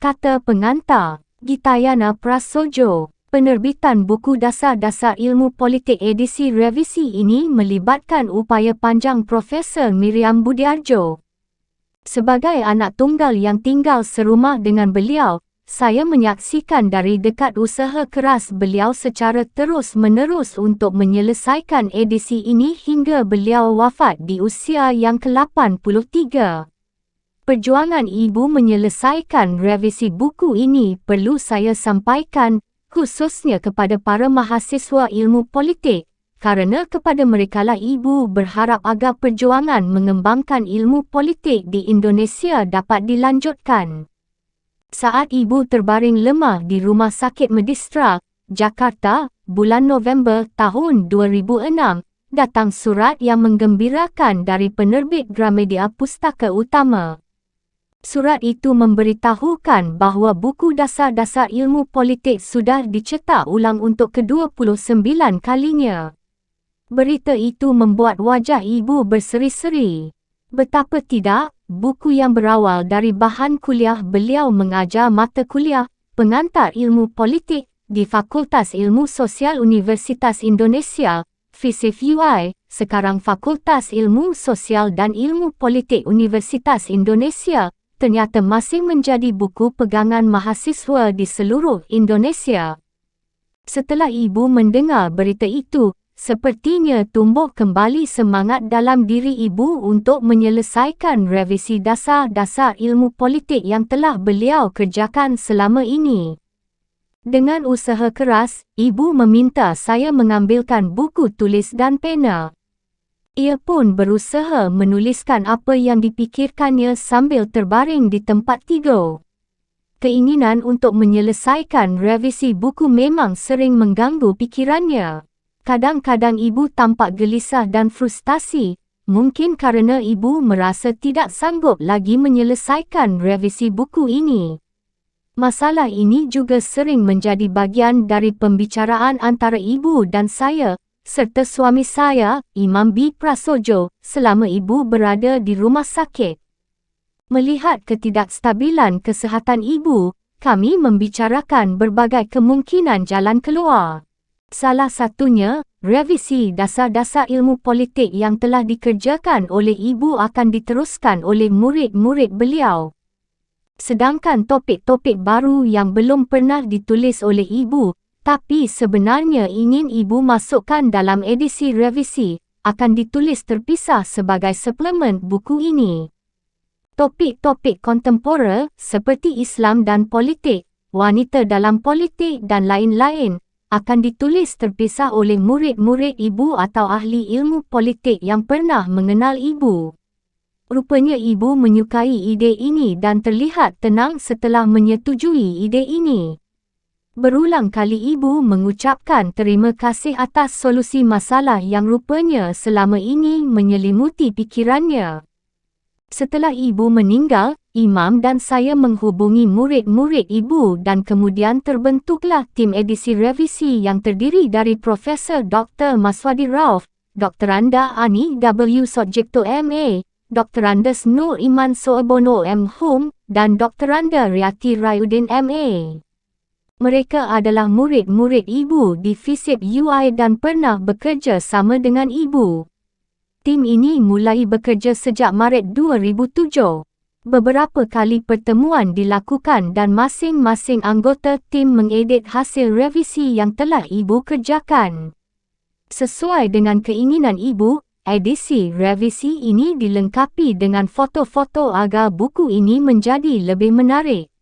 Kata pengantar, Gitayana Prasojo. Penerbitan buku Dasar-Dasar Ilmu Politik edisi revisi ini melibatkan upaya panjang Profesor Miriam Budiarjo. Sebagai anak tunggal yang tinggal serumah dengan beliau, saya menyaksikan dari dekat usaha keras beliau secara terus-menerus untuk menyelesaikan edisi ini hingga beliau wafat di usia yang ke-83. Perjuangan ibu menyelesaikan revisi buku ini perlu saya sampaikan, khususnya kepada para mahasiswa ilmu politik, kerana kepada merekalah ibu berharap agar perjuangan mengembangkan ilmu politik di Indonesia dapat dilanjutkan. Saat ibu terbaring lemah di Rumah Sakit Medistra, Jakarta, bulan November tahun 2006, datang surat yang menggembirakan dari penerbit Gramedia Pustaka Utama. Surat itu memberitahukan bahawa buku Dasar-Dasar Ilmu Politik sudah dicetak ulang untuk ke-29 kalinya. Berita itu membuat wajah ibu berseri-seri. Betapa tidak, buku yang berawal dari bahan kuliah beliau mengajar mata kuliah Pengantar Ilmu Politik di Fakultas Ilmu Sosial Universitas Indonesia, FISIF-UI, sekarang Fakultas Ilmu Sosial dan Ilmu Politik Universitas Indonesia, ternyata masih menjadi buku pegangan mahasiswa di seluruh Indonesia. Setelah ibu mendengar berita itu, sepertinya tumbuh kembali semangat dalam diri ibu untuk menyelesaikan revisi Dasar-Dasar Ilmu Politik yang telah beliau kerjakan selama ini. Dengan usaha keras, ibu meminta saya mengambilkan buku tulis dan pena. Ia pun berusaha menuliskan apa yang dipikirkannya sambil terbaring di tempat tidur. Keinginan untuk menyelesaikan revisi buku memang sering mengganggu pikirannya. Kadang-kadang ibu tampak gelisah dan frustasi, mungkin kerana ibu merasa tidak sanggup lagi menyelesaikan revisi buku ini. Masalah ini juga sering menjadi bagian dari pembicaraan antara ibu dan saya, serta suami saya, Imam B. Prasojo, selama ibu berada di rumah sakit. Melihat ketidakstabilan kesihatan ibu, kami membicarakan berbagai kemungkinan jalan keluar. Salah satunya, revisi Dasar-Dasar Ilmu Politik yang telah dikerjakan oleh ibu akan diteruskan oleh murid-murid beliau. Sedangkan topik-topik baru yang belum pernah ditulis oleh ibu, tapi sebenarnya ingin ibu masukkan dalam edisi revisi, akan ditulis terpisah sebagai suplemen buku ini. Topik-topik kontemporer seperti Islam dan politik, wanita dalam politik dan lain-lain, akan ditulis terpisah oleh murid-murid ibu atau ahli ilmu politik yang pernah mengenal ibu. Rupanya ibu menyukai ide ini dan terlihat tenang setelah menyetujui ide ini. Berulang kali ibu mengucapkan terima kasih atas solusi masalah yang rupanya selama ini menyelimuti pikirannya. Setelah ibu meninggal, Imam dan saya menghubungi murid-murid ibu dan kemudian terbentuklah tim edisi revisi yang terdiri dari Profesor Dr. Maswadi Rauf, Dr. Anda Ani W. Sojekto MA, Dr. Andes Nur Iman Soebono M.Hum, dan Dr. Anda Riati Rayudin MA. Mereka adalah murid-murid ibu di FISIF-UI dan pernah bekerja sama dengan ibu. Tim ini mulai bekerja sejak Maret 2007. Beberapa kali pertemuan dilakukan dan masing-masing anggota tim mengedit hasil revisi yang telah ibu kerjakan. Sesuai dengan keinginan ibu, edisi revisi ini dilengkapi dengan foto-foto agar buku ini menjadi lebih menarik.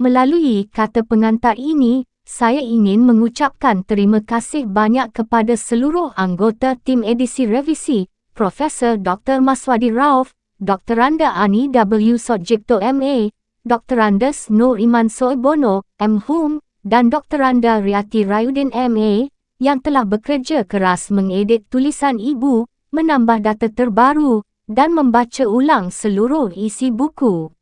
Melalui kata pengantar ini, saya ingin mengucapkan terima kasih banyak kepada seluruh anggota tim edisi revisi, Profesor Dr. Maswadi Rauf, Dr. Anda Ani W. Sojekto MA, Dr. Andes Nur Iman Soebono, M.Hum, dan Dr. Anda Riati Rayudin MA, yang telah bekerja keras mengedit tulisan ibu, menambah data terbaru, dan membaca ulang seluruh isi buku.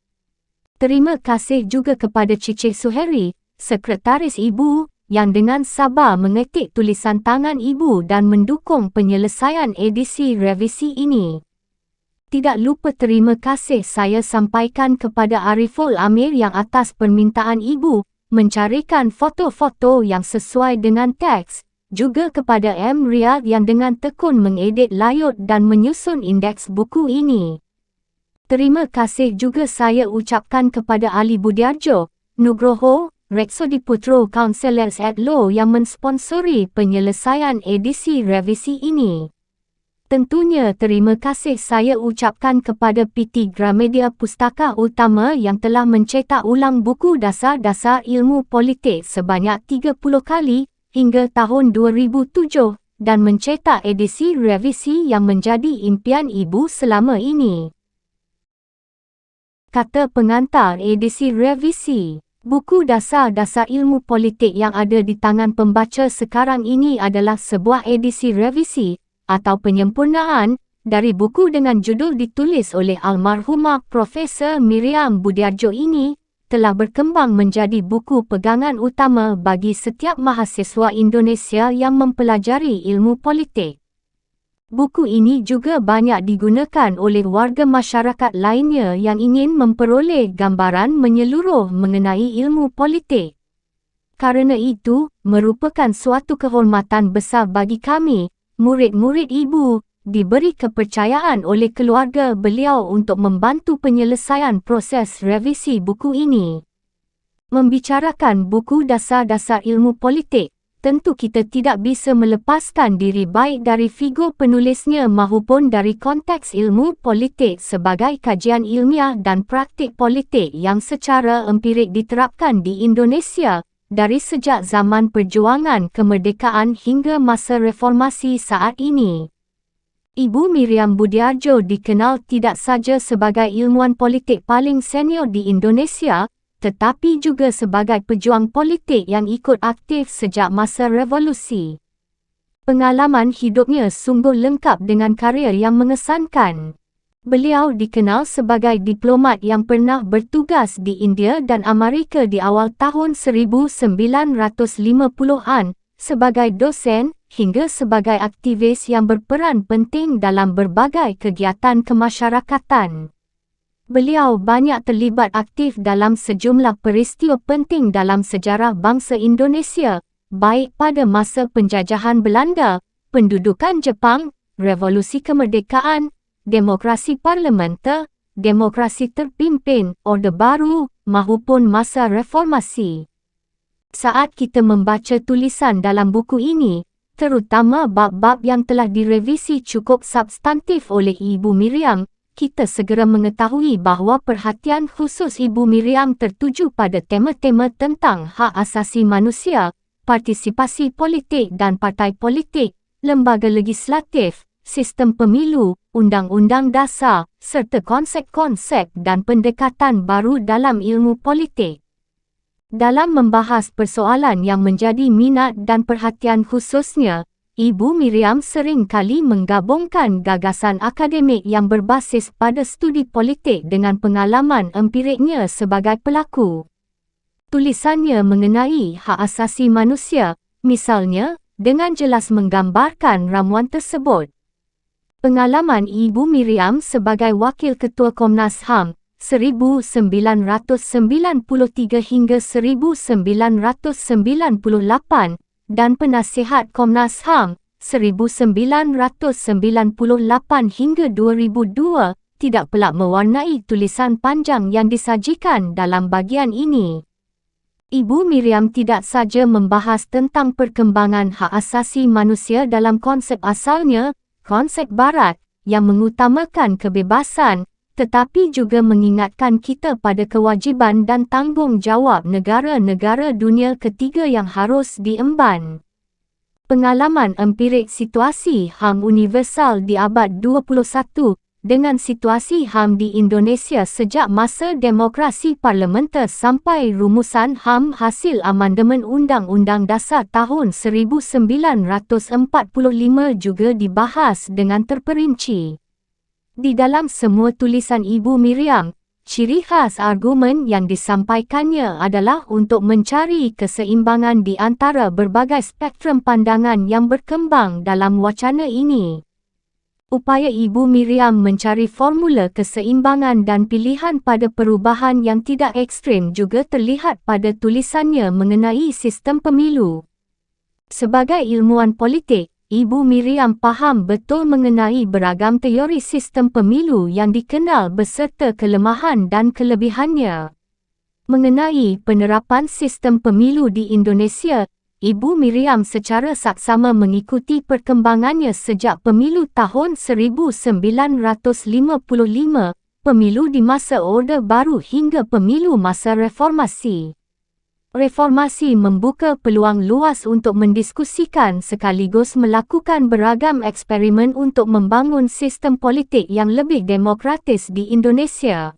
Terima kasih juga kepada Cicih Suheri, Sekretaris Ibu, yang dengan sabar mengetik tulisan tangan ibu dan mendukung penyelesaian edisi revisi ini. Tidak lupa terima kasih saya sampaikan kepada Ariful Amir yang atas permintaan ibu mencarikan foto-foto yang sesuai dengan teks, juga kepada M. Riyad yang dengan tekun mengedit layut dan menyusun indeks buku ini. Terima kasih juga saya ucapkan kepada Ali Budiarjo, Nugroho, Reksodi Putro Counsellors at Law yang mensponsori penyelesaian edisi revisi ini. Tentunya terima kasih saya ucapkan kepada PT Gramedia Pustaka Utama yang telah mencetak ulang buku dasar-dasar ilmu politik sebanyak 30 kali hingga tahun 2007 dan mencetak edisi revisi yang menjadi impian ibu selama ini. Kata pengantar edisi revisi. Buku dasar-dasar ilmu politik yang ada di tangan pembaca sekarang ini adalah sebuah edisi revisi atau penyempurnaan dari buku dengan judul ditulis oleh almarhumah Profesor Miriam Budiarjo ini telah berkembang menjadi buku pegangan utama bagi setiap mahasiswa Indonesia yang mempelajari ilmu politik. Buku ini juga banyak digunakan oleh warga masyarakat lainnya yang ingin memperoleh gambaran menyeluruh mengenai ilmu politik. Karena itu, merupakan suatu kehormatan besar bagi kami, murid-murid ibu, diberi kepercayaan oleh keluarga beliau untuk membantu penyelesaian proses revisi buku ini. Membicarakan buku dasar-dasar ilmu politik, tentu kita tidak bisa melepaskan diri baik dari figur penulisnya maupun dari konteks ilmu politik sebagai kajian ilmiah dan praktik politik yang secara empirik diterapkan di Indonesia dari sejak zaman perjuangan kemerdekaan hingga masa reformasi saat ini. Ibu Miriam Budiarjo dikenal tidak saja sebagai ilmuwan politik paling senior di Indonesia, tetapi juga sebagai pejuang politik yang ikut aktif sejak masa revolusi. Pengalaman hidupnya sungguh lengkap dengan karier yang mengesankan. Beliau dikenal sebagai diplomat yang pernah bertugas di India dan Amerika di awal tahun 1950-an, sebagai dosen hingga sebagai aktivis yang berperan penting dalam berbagai kegiatan kemasyarakatan. Beliau banyak terlibat aktif dalam sejumlah peristiwa penting dalam sejarah bangsa Indonesia, baik pada masa penjajahan Belanda, pendudukan Jepang, revolusi kemerdekaan, demokrasi parlementer, demokrasi terpimpin, Orde Baru, maupun masa reformasi. Saat kita membaca tulisan dalam buku ini, terutama bab-bab yang telah direvisi cukup substantif oleh Ibu Miriam, kita segera mengetahui bahawa perhatian khusus Ibu Miriam tertuju pada tema-tema tentang hak asasi manusia, partisipasi politik dan partai politik, lembaga legislatif, sistem pemilu, undang-undang dasar, serta konsep-konsep dan pendekatan baru dalam ilmu politik. Dalam membahas persoalan yang menjadi minat dan perhatian khususnya, Ibu Miriam sering kali menggabungkan gagasan akademik yang berbasis pada studi politik dengan pengalaman empiriknya sebagai pelaku. Tulisannya mengenai hak asasi manusia, misalnya, dengan jelas menggambarkan ramuan tersebut. Pengalaman Ibu Miriam sebagai Wakil Ketua Komnas HAM 1993 hingga 1998 dan Penasihat Komnas HAM 1998 hingga 2002 tidak pelak mewarnai tulisan panjang yang disajikan dalam bagian ini. Ibu Miriam tidak saja membahas tentang perkembangan hak asasi manusia dalam konsep asalnya, konsep Barat, yang mengutamakan kebebasan, tetapi juga mengingatkan kita pada kewajiban dan tanggungjawab negara-negara dunia ketiga yang harus diemban. Pengalaman empirik situasi HAM universal di abad 21 dengan situasi HAM di Indonesia sejak masa demokrasi parlementer sampai rumusan HAM hasil amandemen Undang-Undang Dasar tahun 1945 juga dibahas dengan terperinci. Di dalam semua tulisan Ibu Miriam, ciri khas argumen yang disampaikannya adalah untuk mencari keseimbangan di antara berbagai spektrum pandangan yang berkembang dalam wacana ini. Upaya Ibu Miriam mencari formula keseimbangan dan pilihan pada perubahan yang tidak ekstrim juga terlihat pada tulisannya mengenai sistem pemilu. Sebagai ilmuwan politik, Ibu Miriam faham betul mengenai beragam teori sistem pemilu yang dikenal beserta kelemahan dan kelebihannya. Mengenai penerapan sistem pemilu di Indonesia, Ibu Miriam secara saksama mengikuti perkembangannya sejak pemilu tahun 1955, pemilu di masa Orde Baru hingga pemilu masa reformasi. Reformasi membuka peluang luas untuk mendiskusikan sekaligus melakukan beragam eksperimen untuk membangun sistem politik yang lebih demokratis di Indonesia.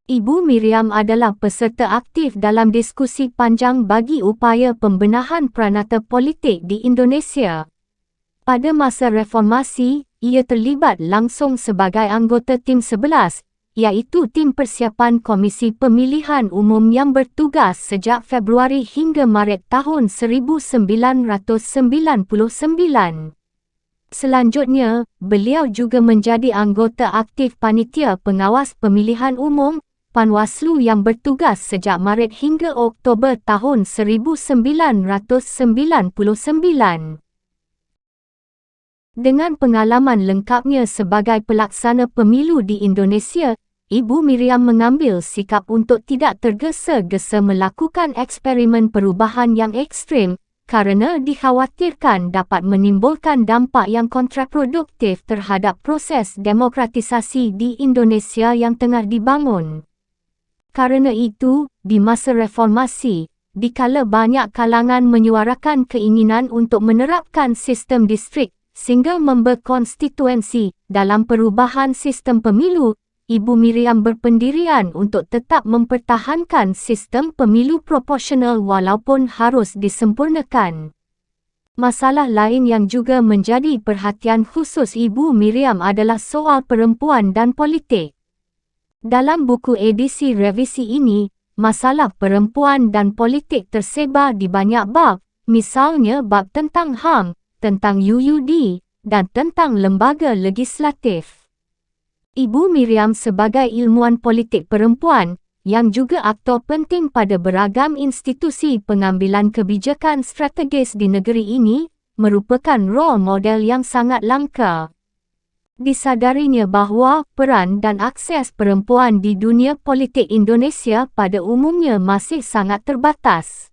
Ibu Miriam adalah peserta aktif dalam diskusi panjang bagi upaya pembenahan peranata politik di Indonesia. Pada masa reformasi, ia terlibat langsung sebagai anggota Tim 11, iaitu tim persiapan Komisi Pemilihan Umum yang bertugas sejak Februari hingga Maret tahun 1999. Selanjutnya, beliau juga menjadi anggota aktif Panitia Pengawas Pemilihan Umum Panwaslu yang bertugas sejak Maret hingga Oktober tahun 1999. Dengan pengalaman lengkapnya sebagai pelaksana pemilu di Indonesia, Ibu Miriam mengambil sikap untuk tidak tergesa-gesa melakukan eksperimen perubahan yang ekstrim kerana dikhawatirkan dapat menimbulkan dampak yang kontraproduktif terhadap proses demokratisasi di Indonesia yang tengah dibangun. Karena itu, di masa reformasi, dikala banyak kalangan menyuarakan keinginan untuk menerapkan sistem distrik sehingga berkonstituensi dalam perubahan sistem pemilu, Ibu Miriam berpendirian untuk tetap mempertahankan sistem pemilu proporsional walaupun harus disempurnakan. Masalah lain yang juga menjadi perhatian khusus Ibu Miriam adalah soal perempuan dan politik. Dalam buku edisi revisi ini, masalah perempuan dan politik tersebar di banyak bab, misalnya bab tentang HAM, tentang UUD, dan tentang lembaga legislatif. Ibu Miriam sebagai ilmuwan politik perempuan, yang juga aktor penting pada beragam institusi pengambilan kebijakan strategis di negeri ini, merupakan role model yang sangat langka. Disadarinya bahawa peran dan akses perempuan di dunia politik Indonesia pada umumnya masih sangat terbatas.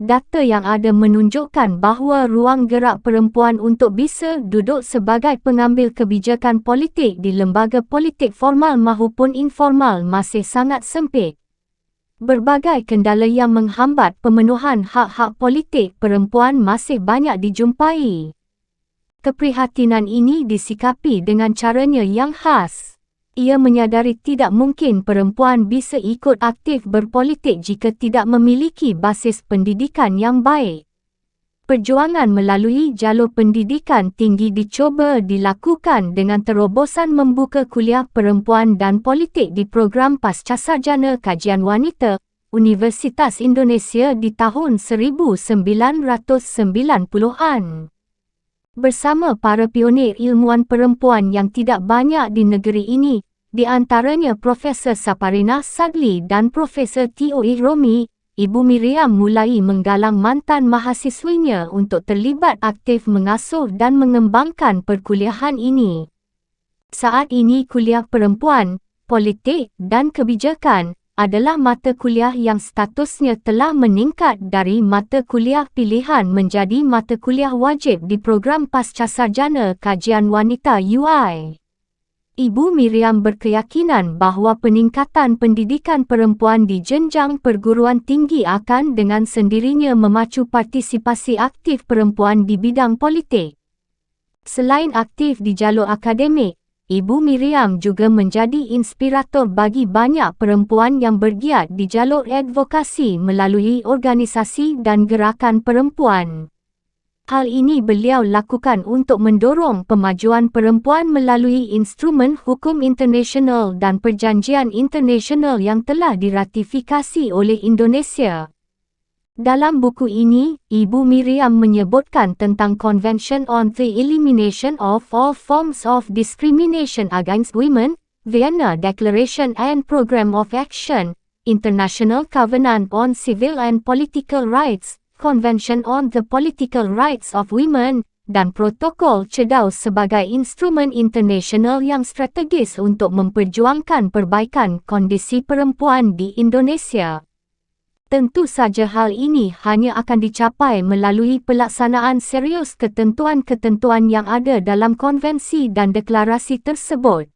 Data yang ada menunjukkan bahawa ruang gerak perempuan untuk bisa duduk sebagai pengambil kebijakan politik di lembaga politik formal maupun informal masih sangat sempit. Berbagai kendala yang menghambat pemenuhan hak-hak politik perempuan masih banyak dijumpai. Keprihatinan ini disikapi dengan caranya yang khas. Ia menyadari tidak mungkin perempuan bisa ikut aktif berpolitik jika tidak memiliki basis pendidikan yang baik. Perjuangan melalui jalur pendidikan tinggi dicuba dilakukan dengan terobosan membuka kuliah perempuan dan politik di program Pascasarjana Kajian Wanita Universitas Indonesia di tahun 1990-an. Bersama para pionir ilmuwan perempuan yang tidak banyak di negeri ini, di antaranya Profesor Saparina Sadli dan Profesor T.O.E. Romi, Ibu Miriam mulai menggalang mantan mahasiswinya untuk terlibat aktif mengasuh dan mengembangkan perkuliahan ini. Saat ini kuliah perempuan, politik dan kebijakan adalah mata kuliah yang statusnya telah meningkat dari mata kuliah pilihan menjadi mata kuliah wajib di program Pascasarjana Kajian Wanita UI. Ibu Miriam berkeyakinan bahawa peningkatan pendidikan perempuan di jenjang perguruan tinggi akan dengan sendirinya memacu partisipasi aktif perempuan di bidang politik. Selain aktif di jalur akademik, Ibu Miriam juga menjadi inspirator bagi banyak perempuan yang bergiat di jalur advokasi melalui organisasi dan gerakan perempuan. Hal ini beliau lakukan untuk mendorong pemajuan perempuan melalui instrumen hukum internasional dan perjanjian internasional yang telah diratifikasi oleh Indonesia. Dalam buku ini, Ibu Miriam menyebutkan tentang Convention on the Elimination of All Forms of Discrimination Against Women, Vienna Declaration and Program of Action, International Covenant on Civil and Political Rights, Convention on the Political Rights of Women, dan Protokol CEDAW sebagai instrumen internasional yang strategis untuk memperjuangkan perbaikan kondisi perempuan di Indonesia. Tentu saja hal ini hanya akan dicapai melalui pelaksanaan serius ketentuan-ketentuan yang ada dalam konvensi dan deklarasi tersebut.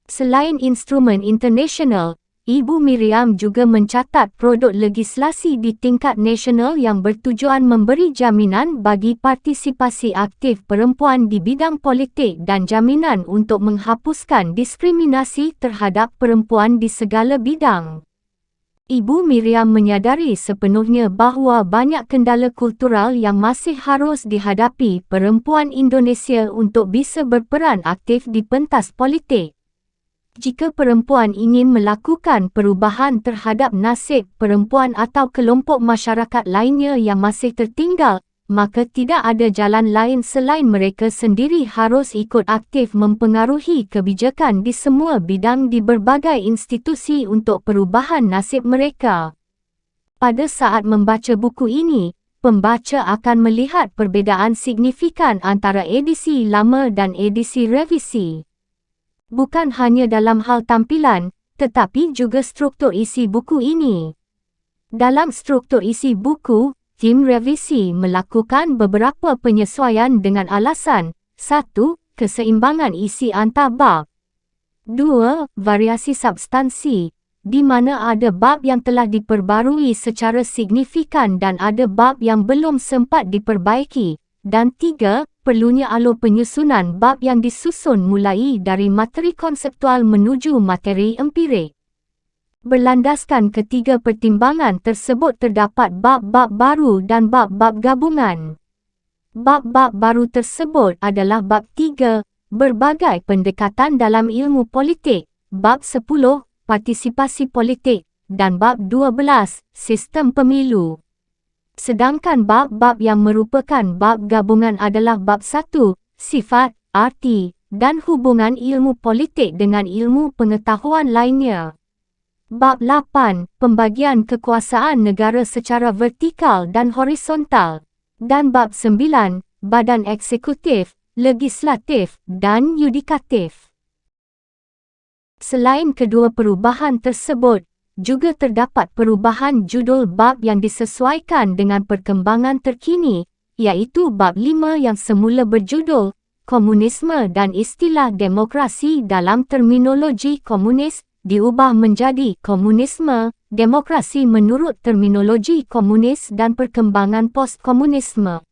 Selain instrumen internasional, Ibu Miriam juga mencatat produk legislasi di tingkat nasional yang bertujuan memberi jaminan bagi partisipasi aktif perempuan di bidang politik dan jaminan untuk menghapuskan diskriminasi terhadap perempuan di segala bidang. Ibu Miriam menyadari sepenuhnya bahawa banyak kendala kultural yang masih harus dihadapi perempuan Indonesia untuk bisa berperan aktif di pentas politik. Jika perempuan ingin melakukan perubahan terhadap nasib perempuan atau kelompok masyarakat lainnya yang masih tertinggal, maka tidak ada jalan lain selain mereka sendiri harus ikut aktif mempengaruhi kebijakan di semua bidang di berbagai institusi untuk perubahan nasib mereka. Pada saat membaca buku ini, pembaca akan melihat perbezaan signifikan antara edisi lama dan edisi revisi. Bukan hanya dalam hal tampilan, tetapi juga struktur isi buku ini. Dalam struktur isi buku, tim revisi melakukan beberapa penyesuaian dengan alasan: 1. Keseimbangan isi antar bab. 2. Variasi substansi, di mana ada bab yang telah diperbarui secara signifikan dan ada bab yang belum sempat diperbaiki. Dan 3. Perlunya alur penyusunan bab yang disusun mulai dari materi konseptual menuju materi empirik. Berlandaskan ketiga pertimbangan tersebut terdapat bab-bab baru dan bab-bab gabungan. Bab-bab baru tersebut adalah bab 3, berbagai pendekatan dalam ilmu politik, bab 10, partisipasi politik, dan bab 12, sistem pemilu. Sedangkan bab-bab yang merupakan bab gabungan adalah bab 1, sifat, arti, dan hubungan ilmu politik dengan ilmu pengetahuan lainnya. Bab 8, pembagian kekuasaan negara secara vertikal dan horizontal. Dan bab 9, badan eksekutif, legislatif, dan yudikatif. Selain kedua perubahan tersebut, juga terdapat perubahan judul bab yang disesuaikan dengan perkembangan terkini, iaitu bab 5 yang semula berjudul Komunisme dan Istilah Demokrasi dalam Terminologi Komunis, diubah menjadi Komunisme, Demokrasi menurut terminologi komunis dan perkembangan postkomunisme.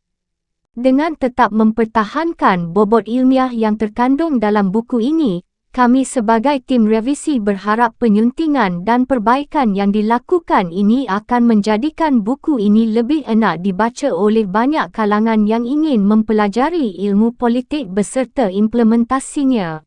Dengan tetap mempertahankan bobot ilmiah yang terkandung dalam buku ini, kami sebagai tim revisi berharap penyuntingan dan perbaikan yang dilakukan ini akan menjadikan buku ini lebih enak dibaca oleh banyak kalangan yang ingin mempelajari ilmu politik beserta implementasinya.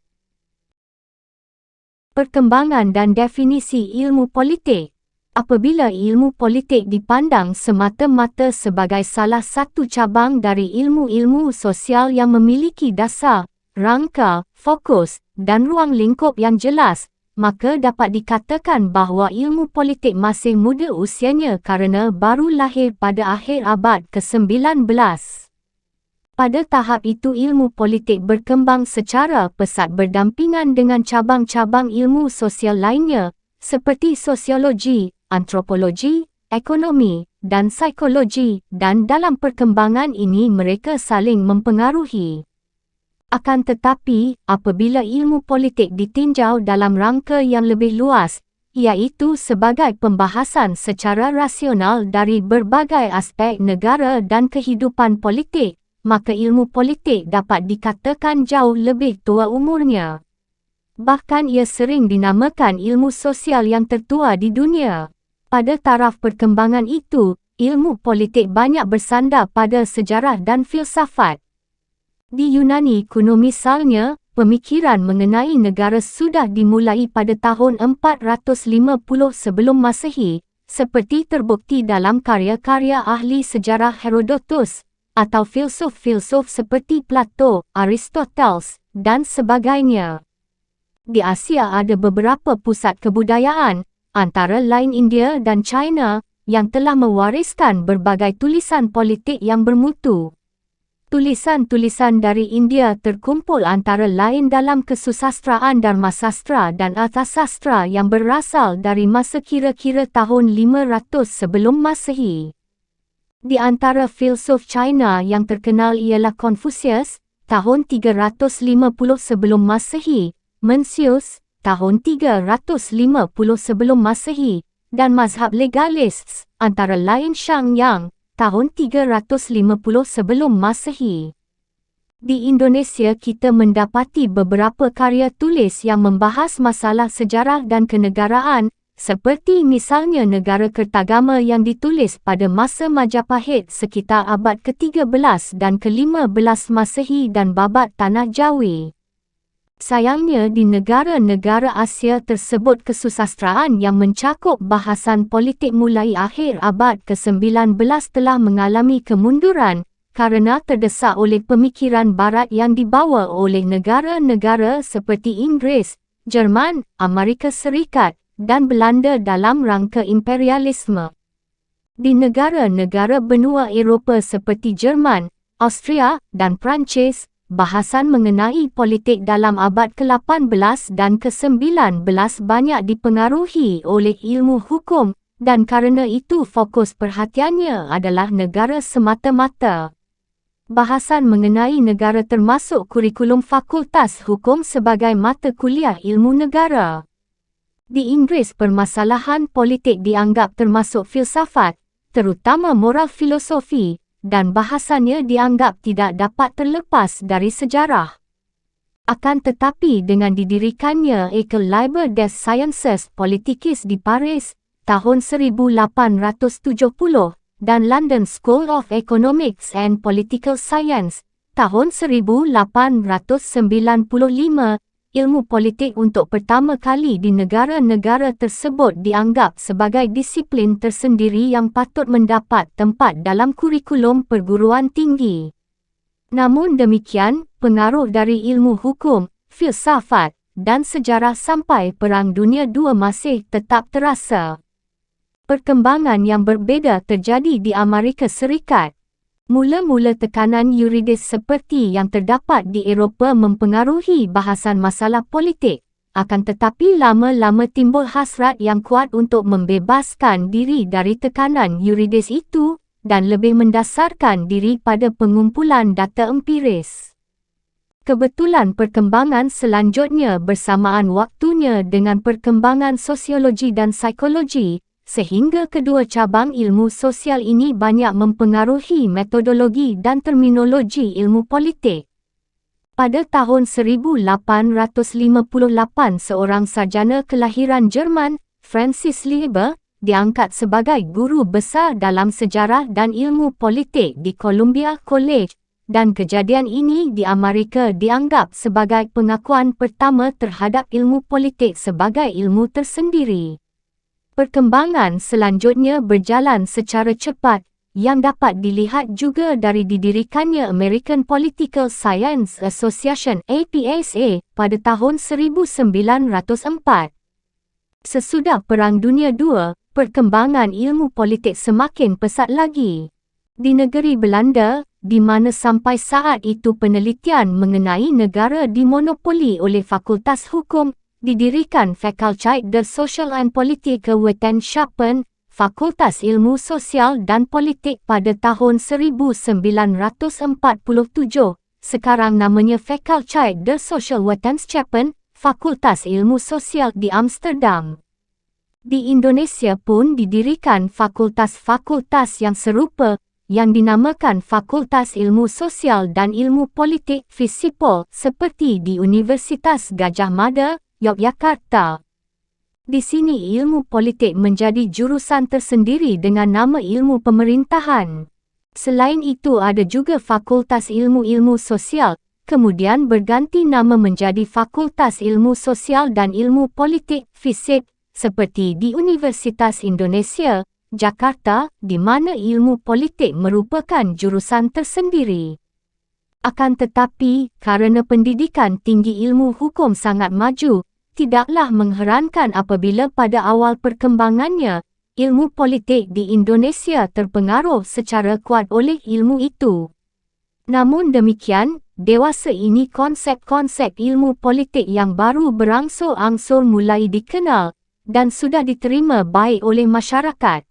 Perkembangan dan definisi ilmu politik. Apabila ilmu politik dipandang semata-mata sebagai salah satu cabang dari ilmu-ilmu sosial yang memiliki dasar, rangka, fokus, dan ruang lingkup yang jelas, maka dapat dikatakan bahawa ilmu politik masih muda usianya kerana baru lahir pada akhir abad ke-19. Pada tahap itu ilmu politik berkembang secara pesat berdampingan dengan cabang-cabang ilmu sosial lainnya, seperti sosiologi, antropologi, ekonomi, dan psikologi, dan dalam perkembangan ini mereka saling mempengaruhi. Akan tetapi, apabila ilmu politik ditinjau dalam rangka yang lebih luas, iaitu sebagai pembahasan secara rasional dari berbagai aspek negara dan kehidupan politik, maka ilmu politik dapat dikatakan jauh lebih tua umurnya. Bahkan ia sering dinamakan ilmu sosial yang tertua di dunia. Pada taraf perkembangan itu, ilmu politik banyak bersandar pada sejarah dan filsafat. Di Yunani kuno misalnya, pemikiran mengenai negara sudah dimulai pada tahun 450 sebelum Masehi, seperti terbukti dalam karya-karya ahli sejarah Herodotus, atau filsuf-filsuf seperti Plato, Aristoteles, dan sebagainya. Di Asia ada beberapa pusat kebudayaan, antara lain India dan China, yang telah mewariskan berbagai tulisan politik yang bermutu. Tulisan-tulisan dari India terkumpul antara lain dalam kesusastraan Dharmasastra dan Arthasastra yang berasal dari masa kira-kira tahun 500 sebelum Masehi. Di antara filsuf China yang terkenal ialah Confucius, tahun 350 sebelum Masehi, Mencius, tahun 350 sebelum Masehi, dan mazhab legalists, antara lain Shang Yang, tahun 350 sebelum Masehi. Di Indonesia kita mendapati beberapa karya tulis yang membahas masalah sejarah dan kenegaraan, seperti misalnya Negara Kertagama yang ditulis pada masa Majapahit sekitar abad ke-13 dan ke-15 Masehi dan babat Tanah Jawi. Sayangnya di negara-negara Asia tersebut kesusastraan yang mencakup bahasan politik mulai akhir abad ke-19 telah mengalami kemunduran kerana terdesak oleh pemikiran barat yang dibawa oleh negara-negara seperti Inggeris, Jerman, Amerika Serikat dan Belanda dalam rangka imperialisme. Di negara-negara benua Eropah seperti Jerman, Austria dan Perancis, bahasan mengenai politik dalam abad ke-18 dan ke-19 banyak dipengaruhi oleh ilmu hukum dan kerana itu fokus perhatiannya adalah negara semata-mata. Bahasan mengenai negara termasuk kurikulum Fakultas Hukum sebagai mata kuliah ilmu negara. Di Inggeris permasalahan politik dianggap termasuk filsafat, terutama moral filosofi, dan bahasannya dianggap tidak dapat terlepas dari sejarah. Akan tetapi dengan didirikannya École Libre des Sciences Politiques di Paris tahun 1870 dan London School of Economics and Political Science tahun 1895, ilmu politik untuk pertama kali di negara-negara tersebut dianggap sebagai disiplin tersendiri yang patut mendapat tempat dalam kurikulum perguruan tinggi. Namun demikian, pengaruh dari ilmu hukum, filsafat, dan sejarah sampai Perang Dunia II masih tetap terasa. Perkembangan yang berbeza terjadi di Amerika Serikat. Mula-mula tekanan yuridis seperti yang terdapat di Eropah mempengaruhi bahasan masalah politik, akan tetapi lama-lama timbul hasrat yang kuat untuk membebaskan diri dari tekanan yuridis itu dan lebih mendasarkan diri pada pengumpulan data empiris. Kebetulan perkembangan selanjutnya bersamaan waktunya dengan perkembangan sosiologi dan psikologi, sehingga kedua cabang ilmu sosial ini banyak mempengaruhi metodologi dan terminologi ilmu politik. Pada tahun 1858 seorang sarjana kelahiran Jerman, Francis Lieber, diangkat sebagai guru besar dalam sejarah dan ilmu politik di Columbia College, dan kejadian ini di Amerika dianggap sebagai pengakuan pertama terhadap ilmu politik sebagai ilmu tersendiri. Perkembangan selanjutnya berjalan secara cepat, yang dapat dilihat juga dari didirikannya American Political Science Association (APSA) pada tahun 1904. Sesudah Perang Dunia II, perkembangan ilmu politik semakin pesat lagi. Di negeri Belanda, di mana sampai saat itu penelitian mengenai negara dimonopoli oleh Fakultas Hukum, didirikan Fakulteit der Social and Politieke Wetenschappen, Fakultas Ilmu Sosial dan Politik pada tahun 1947, sekarang namanya Fakulteit der Social Wetenschappen, Fakultas Ilmu Sosial di Amsterdam. Di Indonesia pun didirikan fakultas-fakultas yang serupa, yang dinamakan Fakultas Ilmu Sosial dan Ilmu Politik FISIPOL seperti di Universitas Gadjah Mada, Yogyakarta. Di sini ilmu politik menjadi jurusan tersendiri dengan nama ilmu pemerintahan. Selain itu ada juga Fakultas Ilmu-Ilmu Sosial, kemudian berganti nama menjadi Fakultas Ilmu Sosial dan Ilmu Politik FISIP, seperti di Universitas Indonesia, Jakarta, di mana ilmu politik merupakan jurusan tersendiri. Akan tetapi, kerana pendidikan tinggi ilmu hukum sangat maju, tidaklah mengherankan apabila pada awal perkembangannya, ilmu politik di Indonesia terpengaruh secara kuat oleh ilmu itu. Namun demikian, dewasa ini konsep-konsep ilmu politik yang baru berangsur-angsur mulai dikenal dan sudah diterima baik oleh masyarakat.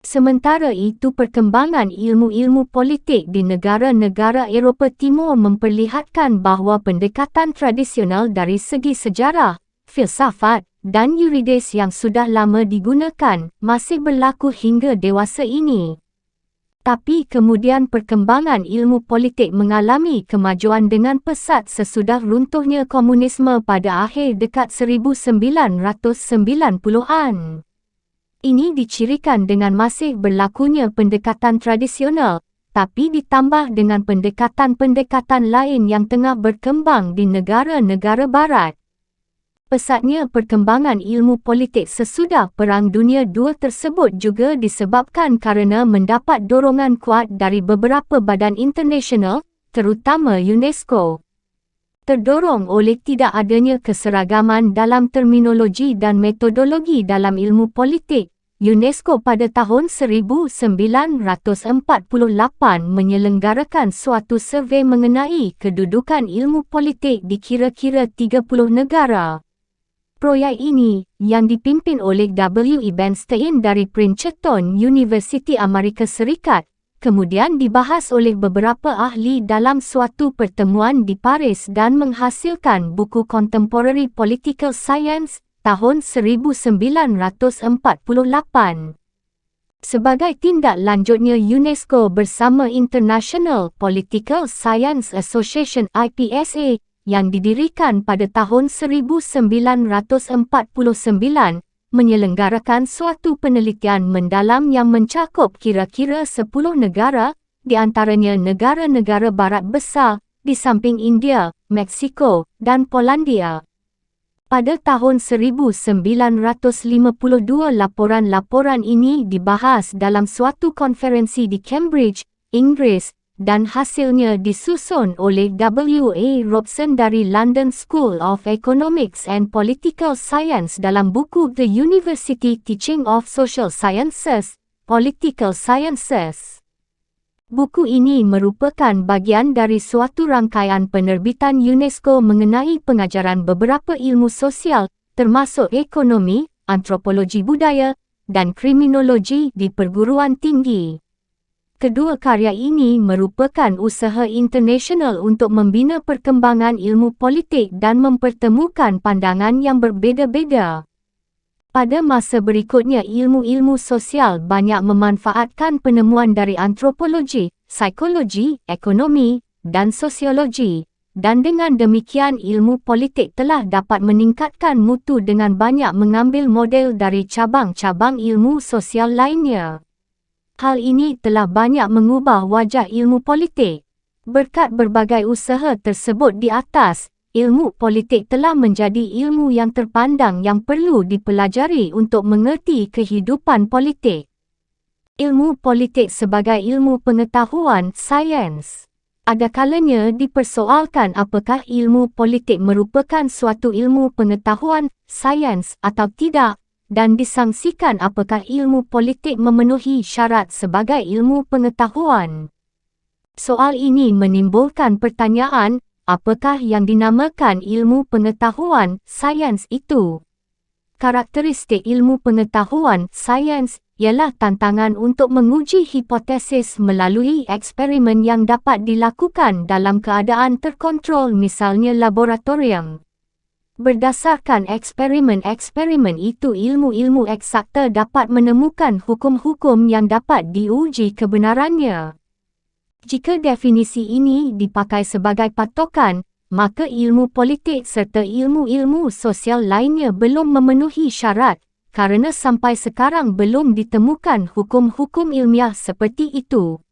Sementara itu, perkembangan ilmu-ilmu politik di negara-negara Eropah Timur memperlihatkan bahawa pendekatan tradisional dari segi sejarah, filsafat dan yuridis yang sudah lama digunakan masih berlaku hingga dewasa ini. Tapi kemudian perkembangan ilmu politik mengalami kemajuan dengan pesat sesudah runtuhnya komunisme pada akhir dekad 1990-an. Ini dicirikan dengan masih berlakunya pendekatan tradisional, tapi ditambah dengan pendekatan-pendekatan lain yang tengah berkembang di negara-negara barat. Pesatnya perkembangan ilmu politik sesudah Perang Dunia II tersebut juga disebabkan kerana mendapat dorongan kuat dari beberapa badan internasional, terutama UNESCO. Terdorong oleh tidak adanya keseragaman dalam terminologi dan metodologi dalam ilmu politik, UNESCO pada tahun 1948 menyelenggarakan suatu survei mengenai kedudukan ilmu politik di kira-kira 30 negara. Proyek ini, yang dipimpin oleh W. E. Bernstein dari Princeton University Amerika Serikat, kemudian dibahas oleh beberapa ahli dalam suatu pertemuan di Paris dan menghasilkan buku Contemporary Political Science tahun 1948. Sebagai tindak lanjutnya, UNESCO bersama International Political Science Association (IPSA) yang didirikan pada tahun 1949 menyelenggarakan suatu penelitian mendalam yang mencakup kira-kira 10 negara, di antaranya negara-negara barat besar, di samping India, Meksiko, dan Polandia. Pada tahun 1952 laporan-laporan ini dibahas dalam suatu konferensi di Cambridge, Inggris, dan hasilnya disusun oleh W. A. Robson dari London School of Economics and Political Science dalam buku The University Teaching of Social Sciences, Political Sciences. Buku ini merupakan bagian dari suatu rangkaian penerbitan UNESCO mengenai pengajaran beberapa ilmu sosial, termasuk ekonomi, antropologi budaya, dan kriminologi di perguruan tinggi. Kedua karya ini merupakan usaha internasional untuk membina perkembangan ilmu politik dan mempertemukan pandangan yang berbeza-beza. Pada masa berikutnya, ilmu-ilmu sosial banyak memanfaatkan penemuan dari antropologi, psikologi, ekonomi, dan sosiologi, dan dengan demikian ilmu politik telah dapat meningkatkan mutu dengan banyak mengambil model dari cabang-cabang ilmu sosial lainnya. Hal ini telah banyak mengubah wajah ilmu politik. Berkat berbagai usaha tersebut di atas, ilmu politik telah menjadi ilmu yang terpandang yang perlu dipelajari untuk mengerti kehidupan politik. Ilmu politik sebagai ilmu pengetahuan, sains. Ada kalanya dipersoalkan apakah ilmu politik merupakan suatu ilmu pengetahuan, sains atau tidak, dan disangsikan apakah ilmu politik memenuhi syarat sebagai ilmu pengetahuan. Soal ini menimbulkan pertanyaan, apakah yang dinamakan ilmu pengetahuan, sains itu? Karakteristik ilmu pengetahuan, sains, ialah tantangan untuk menguji hipotesis melalui eksperimen yang dapat dilakukan dalam keadaan terkontrol, misalnya laboratorium. Berdasarkan eksperimen-eksperimen itu, ilmu-ilmu eksakta dapat menemukan hukum-hukum yang dapat diuji kebenarannya. Jika definisi ini dipakai sebagai patokan, maka ilmu politik serta ilmu-ilmu sosial lainnya belum memenuhi syarat, kerana sampai sekarang belum ditemukan hukum-hukum ilmiah seperti itu.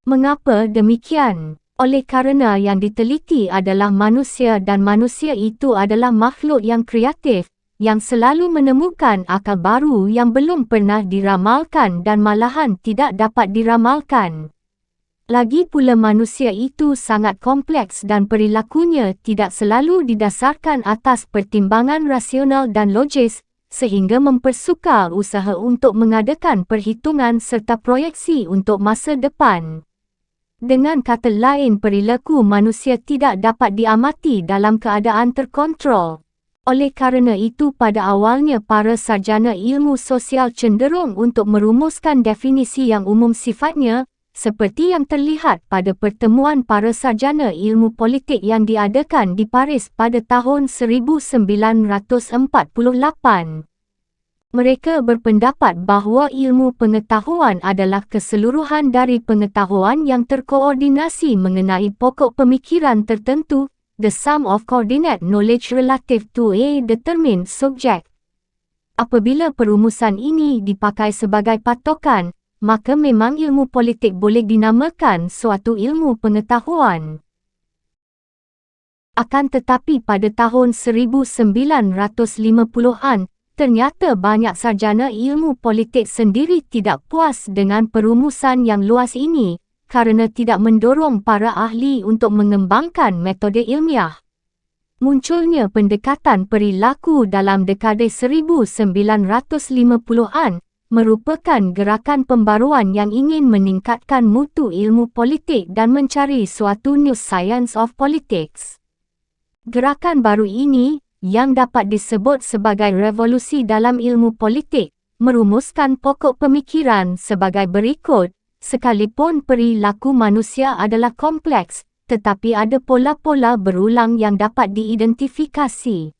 Mengapa demikian? Oleh kerana yang diteliti adalah manusia dan manusia itu adalah makhluk yang kreatif, yang selalu menemukan akal baru yang belum pernah diramalkan dan malahan tidak dapat diramalkan. Lagi pula manusia itu sangat kompleks dan perilakunya tidak selalu didasarkan atas pertimbangan rasional dan logis, sehingga mempersukar usaha untuk mengadakan perhitungan serta proyeksi untuk masa depan. Dengan kata lain, perilaku manusia tidak dapat diamati dalam keadaan terkontrol. Oleh kerana itu, pada awalnya para sarjana ilmu sosial cenderung untuk merumuskan definisi yang umum sifatnya, seperti yang terlihat pada pertemuan para sarjana ilmu politik yang diadakan di Paris pada tahun 1948. Mereka berpendapat bahawa ilmu pengetahuan adalah keseluruhan dari pengetahuan yang terkoordinasi mengenai pokok pemikiran tertentu, the sum of coordinate knowledge relative to a determined subject. Apabila perumusan ini dipakai sebagai patokan, maka memang ilmu politik boleh dinamakan suatu ilmu pengetahuan. Akan tetapi pada tahun 1950-an, ternyata banyak sarjana ilmu politik sendiri tidak puas dengan perumusan yang luas ini, kerana tidak mendorong para ahli untuk mengembangkan metode ilmiah. Munculnya pendekatan perilaku dalam dekade 1950-an merupakan gerakan pembaruan yang ingin meningkatkan mutu ilmu politik dan mencari suatu new science of politics. Gerakan baru ini, yang dapat disebut sebagai revolusi dalam ilmu politik, merumuskan pokok pemikiran sebagai berikut. Sekalipun perilaku manusia adalah kompleks, tetapi ada pola-pola berulang yang dapat diidentifikasi.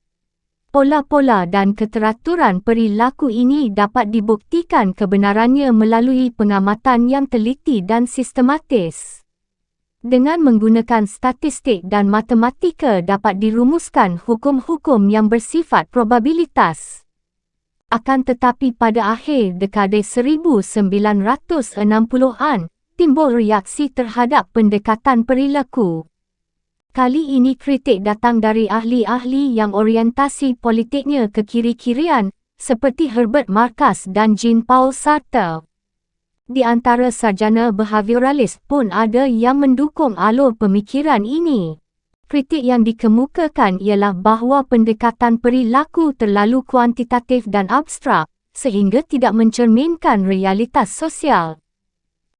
Pola-pola dan keteraturan perilaku ini dapat dibuktikan kebenarannya melalui pengamatan yang teliti dan sistematis. Dengan menggunakan statistik dan matematika dapat dirumuskan hukum-hukum yang bersifat probabilitas. Akan tetapi pada akhir dekade 1960-an, timbul reaksi terhadap pendekatan perilaku. Kali ini kritik datang dari ahli-ahli yang orientasi politiknya ke kiri-kirian, seperti Herbert Marcuse dan Jean-Paul Sartre. Di antara sarjana behaviораlis pun ada yang mendukung alur pemikiran ini. Kritik yang dikemukakan ialah bahawa pendekatan perilaku terlalu kuantitatif dan abstrak, sehingga tidak mencerminkan realitas sosial.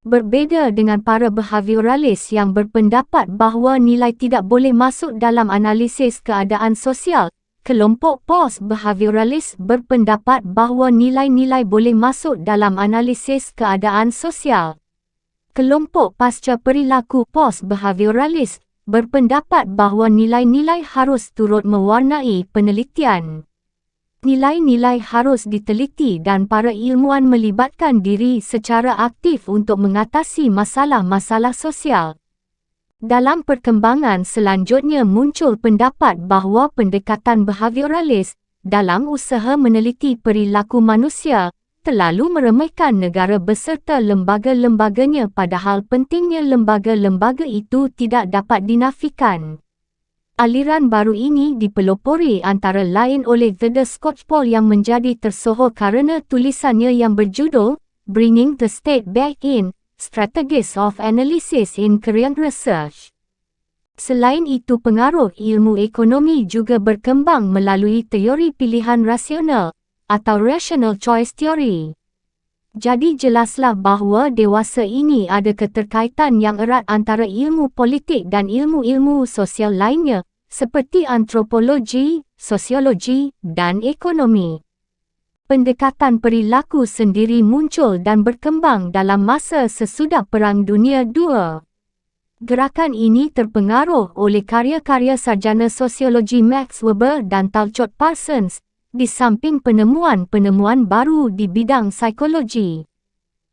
Berbeza dengan para behaviораlis yang berpendapat bahawa nilai tidak boleh masuk dalam analisis keadaan sosial, kelompok post-behaviораlis berpendapat bahawa nilai-nilai boleh masuk dalam analisis keadaan sosial. Kelompok pasca perilaku post-behaviораlis berpendapat bahawa nilai-nilai harus turut mewarnai penelitian. Nilai-nilai harus diteliti dan para ilmuwan melibatkan diri secara aktif untuk mengatasi masalah-masalah sosial. Dalam perkembangan selanjutnya muncul pendapat bahawa pendekatan behaviораlis dalam usaha meneliti perilaku manusia terlalu meremehkan negara beserta lembaga-lembaganya, padahal pentingnya lembaga-lembaga itu tidak dapat dinafikan. Aliran baru ini dipelopori antara lain oleh Theda Skocpol yang menjadi tersohor kerana tulisannya yang berjudul Bringing the State Back in: Strategies of Analysis in Korean Research. Selain itu, pengaruh ilmu ekonomi juga berkembang melalui teori pilihan rasional atau rational choice theory. Jadi jelaslah bahawa dewasa ini ada keterkaitan yang erat antara ilmu politik dan ilmu-ilmu sosial lainnya, seperti antropologi, sosiologi, dan ekonomi. Pendekatan perilaku sendiri muncul dan berkembang dalam masa sesudah Perang Dunia II. Gerakan ini terpengaruh oleh karya-karya sarjana sosiologi Max Weber dan Talcott Parsons, di samping penemuan-penemuan baru di bidang psikologi.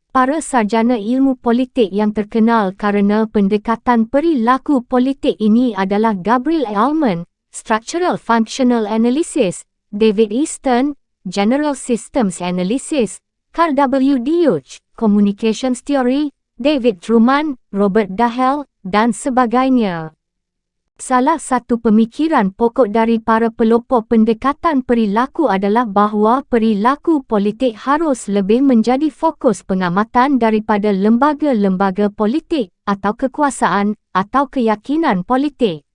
Para sarjana ilmu politik yang terkenal kerana pendekatan perilaku politik ini adalah Gabriel Allman, Structural Functional Analysis; David Easton, General Systems Analysis; Carl W. Deutsch, Communications Theory; David Truman, Robert Dahl, dan sebagainya. Salah satu pemikiran pokok dari para pelopor pendekatan perilaku adalah bahawa perilaku politik harus lebih menjadi fokus pengamatan daripada lembaga-lembaga politik atau kekuasaan atau keyakinan politik.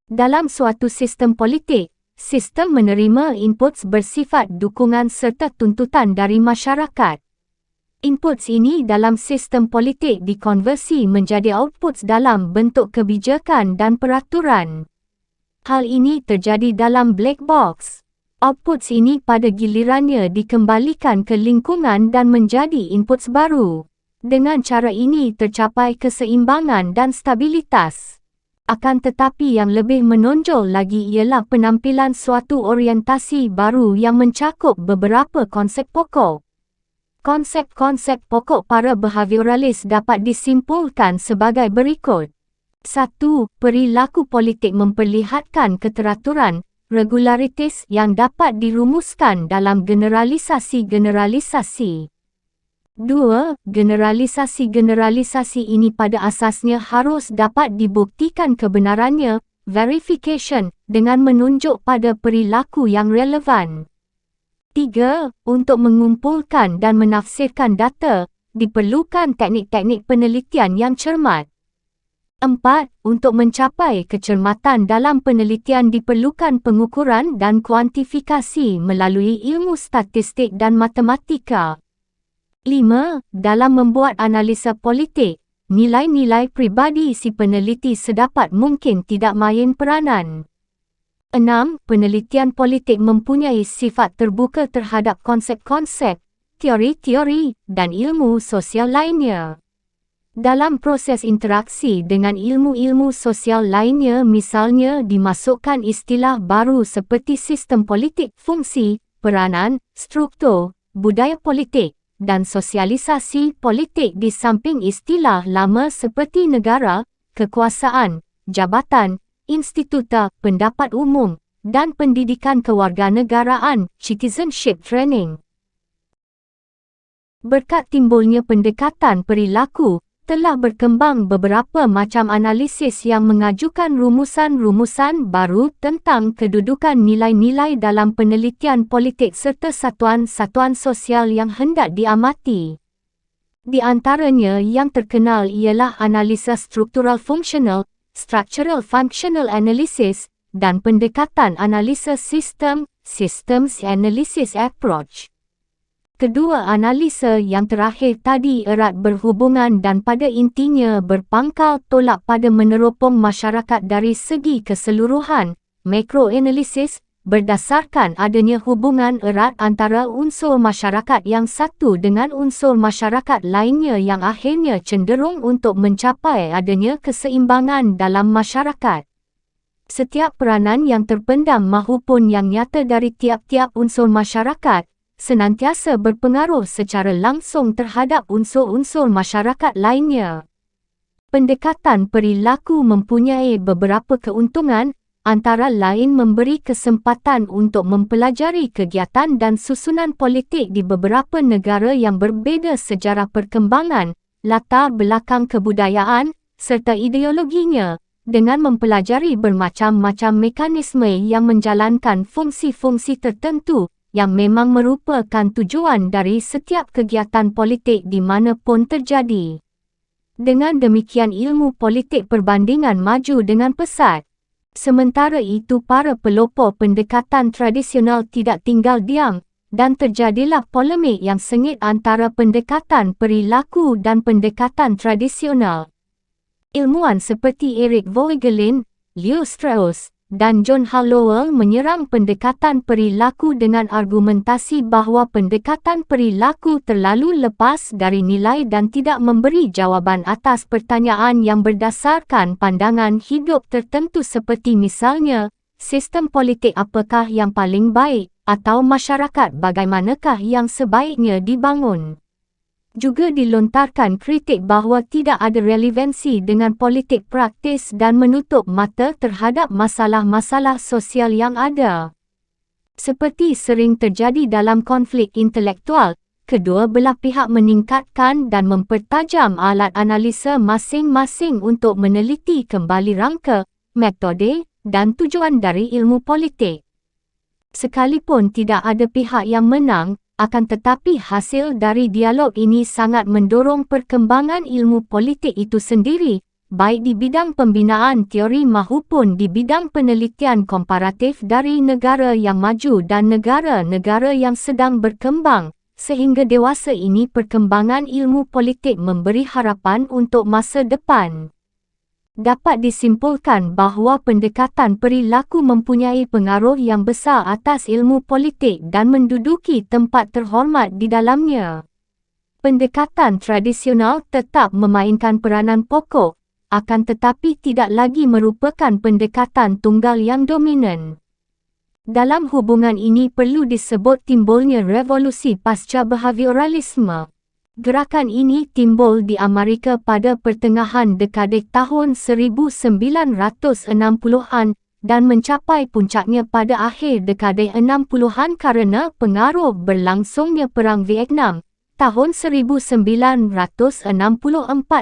Dalam suatu sistem politik, sistem menerima inputs bersifat dukungan serta tuntutan dari masyarakat. Inputs ini dalam sistem politik dikonversi menjadi outputs dalam bentuk kebijakan dan peraturan. Hal ini terjadi dalam black box. Outputs ini pada gilirannya dikembalikan ke lingkungan dan menjadi inputs baru. Dengan cara ini tercapai keseimbangan dan stabilitas. Akan tetapi yang lebih menonjol lagi ialah penampilan suatu orientasi baru yang mencakup beberapa konsep pokok. Konsep-konsep pokok para behaviораlis dapat disimpulkan sebagai berikut. 1. Perilaku politik memperlihatkan keteraturan, regularitas yang dapat dirumuskan dalam generalisasi-generalisasi. 2. Generalisasi-generalisasi ini pada asasnya harus dapat dibuktikan kebenarannya, verification, dengan menunjuk pada perilaku yang relevan. 3. Untuk mengumpulkan dan menafsirkan data, diperlukan teknik-teknik penelitian yang cermat. 4. Untuk mencapai kecermatan dalam penelitian diperlukan pengukuran dan kuantifikasi melalui ilmu statistik dan matematika. 5. Dalam membuat analisa politik, nilai-nilai pribadi si peneliti sedapat mungkin tidak main peranan. 6. Penelitian politik mempunyai sifat terbuka terhadap konsep-konsep, teori-teori, dan ilmu sosial lainnya. Dalam proses interaksi dengan ilmu-ilmu sosial lainnya, misalnya dimasukkan istilah baru seperti sistem politik, fungsi, peranan, struktur, budaya politik, dan sosialisasi politik di samping istilah lama seperti negara, kekuasaan, jabatan, instituta, pendapat umum, dan pendidikan kewarganegaraan, citizenship training. Berkat timbulnya pendekatan perilaku, telah berkembang beberapa macam analisis yang mengajukan rumusan-rumusan baru tentang kedudukan nilai-nilai dalam penelitian politik serta satuan-satuan sosial yang hendak diamati. Di antaranya yang terkenal ialah analisa struktural fungsional, structural functional analysis, dan pendekatan analisa sistem, systems analysis approach. Kedua analisa yang terakhir tadi erat berhubungan dan pada intinya berpangkal tolak pada meneropong masyarakat dari segi keseluruhan, macroanalysis, berdasarkan adanya hubungan erat antara unsur masyarakat yang satu dengan unsur masyarakat lainnya yang akhirnya cenderung untuk mencapai adanya keseimbangan dalam masyarakat. Setiap peranan yang terpendam mahupun yang nyata dari tiap-tiap unsur masyarakat senantiasa berpengaruh secara langsung terhadap unsur-unsur masyarakat lainnya. Pendekatan perilaku mempunyai beberapa keuntungan, antara lain memberi kesempatan untuk mempelajari kegiatan dan susunan politik di beberapa negara yang berbeza sejarah perkembangan, latar belakang kebudayaan, serta ideologinya, dengan mempelajari bermacam-macam mekanisme yang menjalankan fungsi-fungsi tertentu, yang memang merupakan tujuan dari setiap kegiatan politik di mana pun terjadi. Dengan demikian ilmu politik perbandingan maju dengan pesat. Sementara itu para pelopor pendekatan tradisional tidak tinggal diam, dan terjadilah polemik yang sengit antara pendekatan perilaku dan pendekatan tradisional. Ilmuwan seperti Eric Voegelin, Leo Strauss, dan John Hallowell menyerang pendekatan perilaku dengan argumentasi bahawa pendekatan perilaku terlalu lepas dari nilai dan tidak memberi jawapan atas pertanyaan yang berdasarkan pandangan hidup tertentu seperti misalnya, sistem politik apakah yang paling baik, atau masyarakat bagaimanakah yang sebaiknya dibangun. Juga dilontarkan kritik bahawa tidak ada relevansi dengan politik praktis dan menutup mata terhadap masalah-masalah sosial yang ada. Seperti sering terjadi dalam konflik intelektual, kedua belah pihak meningkatkan dan mempertajam alat analisa masing-masing untuk meneliti kembali rangka, metode, dan tujuan dari ilmu politik. Sekalipun tidak ada pihak yang menang, akan tetapi hasil dari dialog ini sangat mendorong perkembangan ilmu politik itu sendiri, baik di bidang pembinaan teori maupun di bidang penelitian komparatif dari negara yang maju dan negara-negara yang sedang berkembang, sehingga dewasa ini perkembangan ilmu politik memberi harapan untuk masa depan. Dapat disimpulkan bahawa pendekatan perilaku mempunyai pengaruh yang besar atas ilmu politik dan menduduki tempat terhormat di dalamnya. Pendekatan tradisional tetap memainkan peranan pokok, akan tetapi tidak lagi merupakan pendekatan tunggal yang dominan. Dalam hubungan ini perlu disebut timbulnya revolusi pasca behavioralisme. Gerakan ini timbul di Amerika pada pertengahan dekade tahun 1960-an dan mencapai puncaknya pada akhir dekade 60-an kerana pengaruh berlangsungnya Perang Vietnam tahun 1964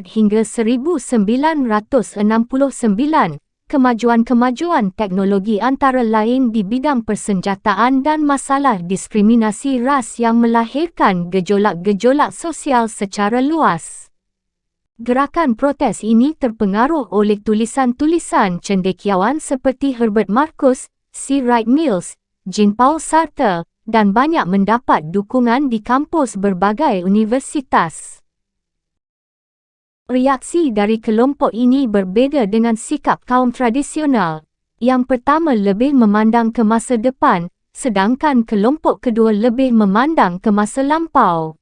hingga 1969. Kemajuan-kemajuan teknologi antara lain di bidang persenjataan dan masalah diskriminasi ras yang melahirkan gejolak-gejolak sosial secara luas. Gerakan protes ini terpengaruh oleh tulisan-tulisan cendekiawan seperti Herbert Marcuse, C. Wright Mills, Jean-Paul Sartre, dan banyak mendapat dukungan di kampus berbagai universitas. Reaksi dari kelompok ini berbeza dengan sikap kaum tradisional. Yang pertama lebih memandang ke masa depan, sedangkan kelompok kedua lebih memandang ke masa lampau.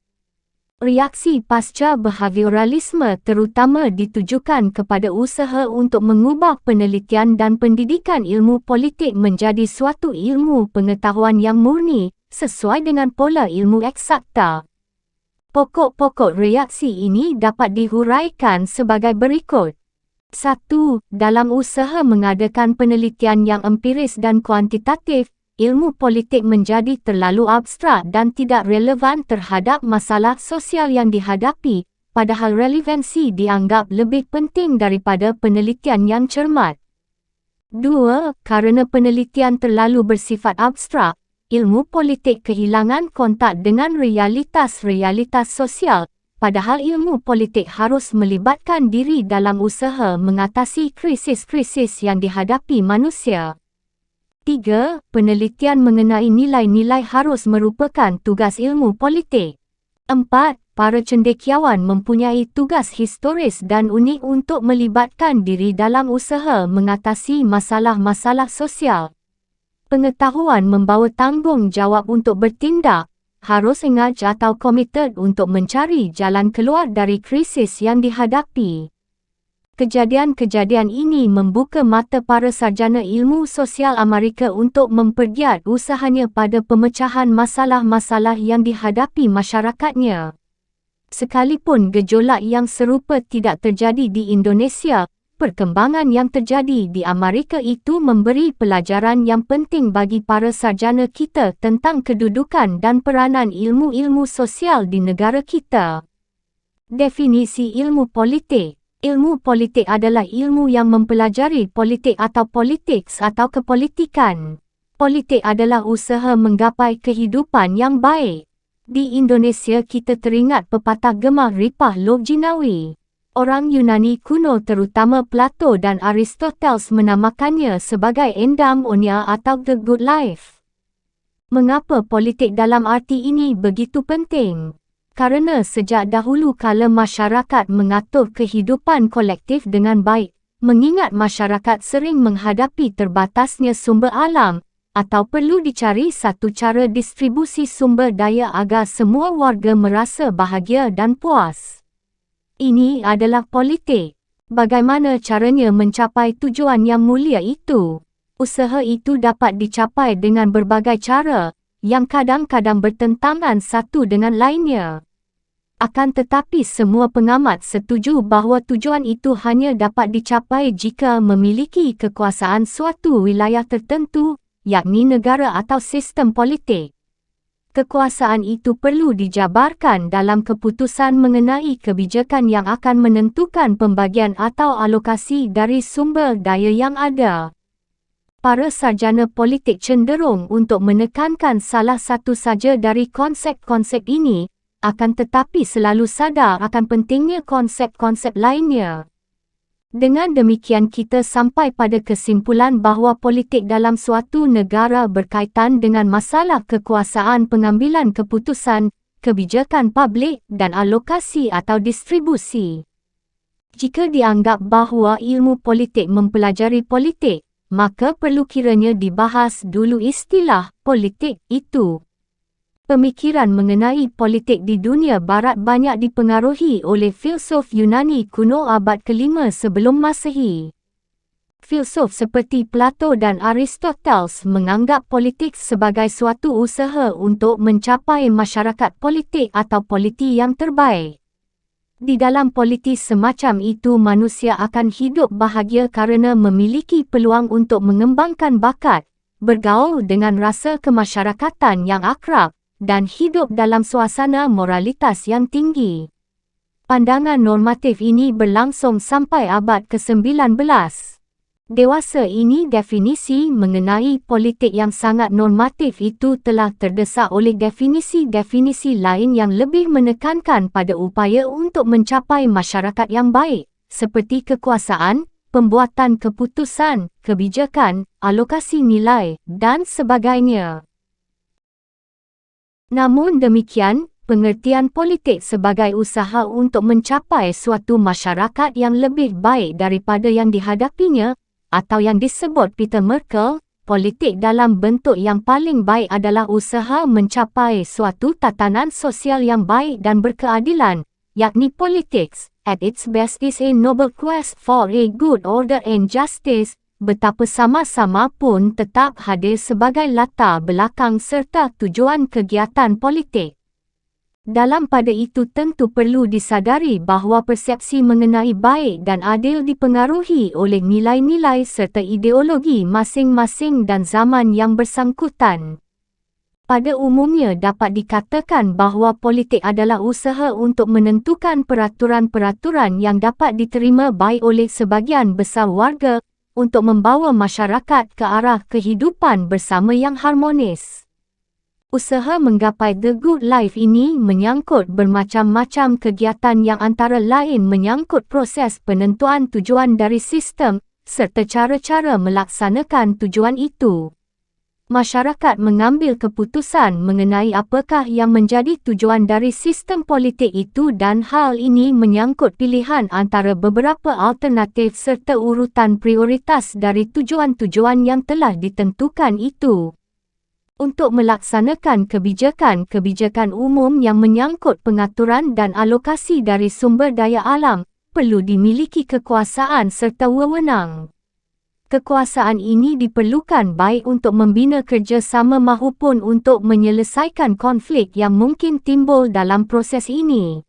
Reaksi pasca behavioralisme terutama ditujukan kepada usaha untuk mengubah penelitian dan pendidikan ilmu politik menjadi suatu ilmu pengetahuan yang murni, sesuai dengan pola ilmu eksakta. Pokok-pokok reaksi ini dapat dihuraikan sebagai berikut. 1. Dalam usaha mengadakan penelitian yang empiris dan kuantitatif, ilmu politik menjadi terlalu abstrak dan tidak relevan terhadap masalah sosial yang dihadapi, padahal relevansi dianggap lebih penting daripada penelitian yang cermat. 2. Kerana penelitian terlalu bersifat abstrak, ilmu politik kehilangan kontak dengan realitas-realitas sosial, padahal ilmu politik harus melibatkan diri dalam usaha mengatasi krisis-krisis yang dihadapi manusia. 3. Penelitian mengenai nilai-nilai harus merupakan tugas ilmu politik. 4. Para cendekiawan mempunyai tugas historis dan unik untuk melibatkan diri dalam usaha mengatasi masalah-masalah sosial. Pengetahuan membawa tanggungjawab untuk bertindak, harus engage atau komited untuk mencari jalan keluar dari krisis yang dihadapi. Kejadian-kejadian ini membuka mata para sarjana ilmu sosial Amerika untuk mempergiat usahanya pada pemecahan masalah-masalah yang dihadapi masyarakatnya. Sekalipun gejolak yang serupa tidak terjadi di Indonesia, perkembangan yang terjadi di Amerika itu memberi pelajaran yang penting bagi para sarjana kita tentang kedudukan dan peranan ilmu-ilmu sosial di negara kita. Definisi ilmu politik. Ilmu politik adalah ilmu yang mempelajari politik atau politics atau kepolitikan. Politik adalah usaha menggapai kehidupan yang baik. Di Indonesia kita teringat pepatah gemar Ripah Loginawi. Orang Yunani kuno terutama Plato dan Aristoteles menamakannya sebagai eudaimonia atau the good life. Mengapa politik dalam arti ini begitu penting? Karena sejak dahulu kala masyarakat mengatur kehidupan kolektif dengan baik, mengingat masyarakat sering menghadapi terbatasnya sumber alam, atau perlu dicari satu cara distribusi sumber daya agar semua warga merasa bahagia dan puas. Ini adalah politik. Bagaimana caranya mencapai tujuan yang mulia itu? Usaha itu dapat dicapai dengan berbagai cara, yang kadang-kadang bertentangan satu dengan lainnya. Akan tetapi semua pengamat setuju bahawa tujuan itu hanya dapat dicapai jika memiliki kekuasaan suatu wilayah tertentu, yakni negara atau sistem politik. Kekuasaan itu perlu dijabarkan dalam keputusan mengenai kebijakan yang akan menentukan pembagian atau alokasi dari sumber daya yang ada. Para sarjana politik cenderung untuk menekankan salah satu saja dari konsep-konsep ini, akan tetapi selalu sadar akan pentingnya konsep-konsep lainnya. Dengan demikian kita sampai pada kesimpulan bahawa politik dalam suatu negara berkaitan dengan masalah kekuasaan pengambilan keputusan, kebijakan publik dan alokasi atau distribusi. Jika dianggap bahawa ilmu politik mempelajari politik, maka perlu kiranya dibahas dulu istilah politik itu. Pemikiran mengenai politik di dunia barat banyak dipengaruhi oleh filsuf Yunani kuno abad ke-5 sebelum Masehi. Filsuf seperti Plato dan Aristoteles menganggap politik sebagai suatu usaha untuk mencapai masyarakat politik atau politi yang terbaik. Di dalam politi semacam itu manusia akan hidup bahagia kerana memiliki peluang untuk mengembangkan bakat, bergaul dengan rasa kemasyarakatan yang akrab, dan hidup dalam suasana moralitas yang tinggi. Pandangan normatif ini berlangsung sampai abad ke-19. Dewasa ini definisi mengenai politik yang sangat normatif itu telah terdesak oleh definisi-definisi lain yang lebih menekankan pada upaya untuk mencapai masyarakat yang baik, seperti kekuasaan, pembuatan keputusan, kebijakan, alokasi nilai, dan sebagainya. Namun demikian, pengertian politik sebagai usaha untuk mencapai suatu masyarakat yang lebih baik daripada yang dihadapinya, atau yang disebut Peter Merkel, politik dalam bentuk yang paling baik adalah usaha mencapai suatu tatanan sosial yang baik dan berkeadilan, yakni politics, at its best is a noble quest for a good order and justice, betapa sama-sama pun tetap hadir sebagai latar belakang serta tujuan kegiatan politik. Dalam pada itu tentu perlu disadari bahawa persepsi mengenai baik dan adil dipengaruhi oleh nilai-nilai serta ideologi masing-masing dan zaman yang bersangkutan. Pada umumnya dapat dikatakan bahawa politik adalah usaha untuk menentukan peraturan-peraturan yang dapat diterima baik oleh sebahagian besar warga, untuk membawa masyarakat ke arah kehidupan bersama yang harmonis. Usaha menggapai the good life ini menyangkut bermacam-macam kegiatan yang antara lain menyangkut proses penentuan tujuan dari sistem, serta cara-cara melaksanakan tujuan itu. Masyarakat mengambil keputusan mengenai apakah yang menjadi tujuan dari sistem politik itu dan hal ini menyangkut pilihan antara beberapa alternatif serta urutan prioritas dari tujuan-tujuan yang telah ditentukan itu. Untuk melaksanakan kebijakan-kebijakan umum yang menyangkut pengaturan dan alokasi dari sumber daya alam, perlu dimiliki kekuasaan serta wewenang. Kekuasaan ini diperlukan baik untuk membina kerjasama mahupun untuk menyelesaikan konflik yang mungkin timbul dalam proses ini.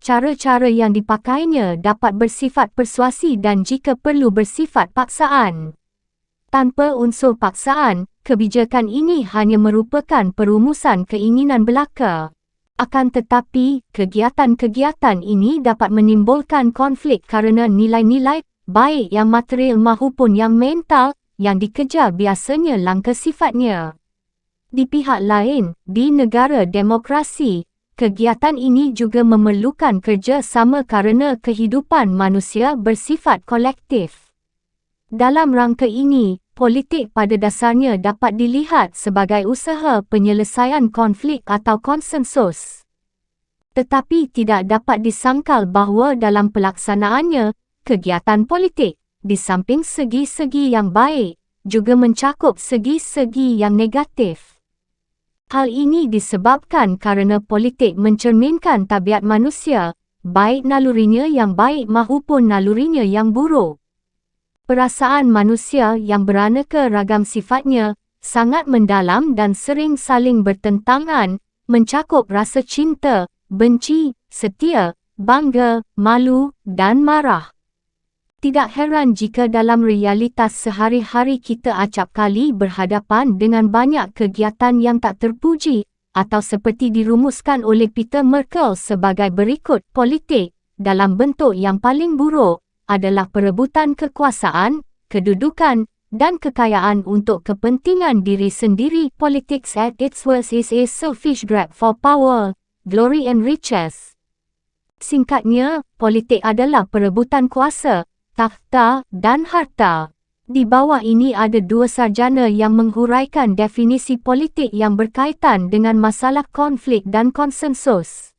Cara-cara yang dipakainya dapat bersifat persuasi dan jika perlu bersifat paksaan. Tanpa unsur paksaan, kebijakan ini hanya merupakan perumusan keinginan belaka. Akan tetapi, kegiatan-kegiatan ini dapat menimbulkan konflik kerana nilai-nilai baik yang material mahupun yang mental, yang dikejar biasanya langka sifatnya. Di pihak lain, di negara demokrasi, kegiatan ini juga memerlukan kerjasama kerana kehidupan manusia bersifat kolektif. Dalam rangka ini, politik pada dasarnya dapat dilihat sebagai usaha penyelesaian konflik atau konsensus. Tetapi tidak dapat disangkal bahawa dalam pelaksanaannya, kegiatan politik, di samping segi-segi yang baik, juga mencakup segi-segi yang negatif. Hal ini disebabkan kerana politik mencerminkan tabiat manusia, baik nalurinya yang baik maupun nalurinya yang buruk. Perasaan manusia yang beraneka ragam sifatnya, sangat mendalam dan sering saling bertentangan, mencakup rasa cinta, benci, setia, bangga, malu, dan marah. Tidak heran jika dalam realitas sehari-hari kita acap kali berhadapan dengan banyak kegiatan yang tak terpuji, atau seperti dirumuskan oleh Peter Merkel sebagai berikut, politik, dalam bentuk yang paling buruk, adalah perebutan kekuasaan, kedudukan, dan kekayaan untuk kepentingan diri sendiri. Politics at its worst is a selfish grab for power, glory and riches. Singkatnya, politik adalah perebutan kuasa, takhta, dan harta. Di bawah ini ada dua sarjana yang menghuraikan definisi politik yang berkaitan dengan masalah konflik dan konsensus.